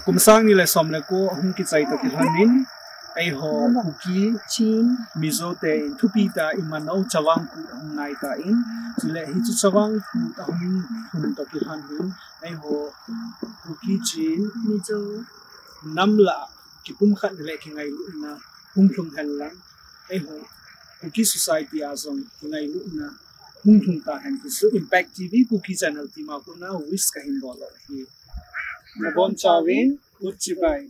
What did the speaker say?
kum sang ni le som le ko hum ki chai ta ki hanin ai ho Kuki chin mizo te thupi ta imano Chavang ku hum nai ta in chile hi chu Chavang ku ta hum ta ki hanin ai ho Kuki chin mizo namla ki pum khat le ki ngai na hum thum han lang ai ho Kuki society azong ki ngai na hum thum ta han ki su impact tv Kuki channel ti ma ko na wish ka hin bolo hi Chavang CHIBAI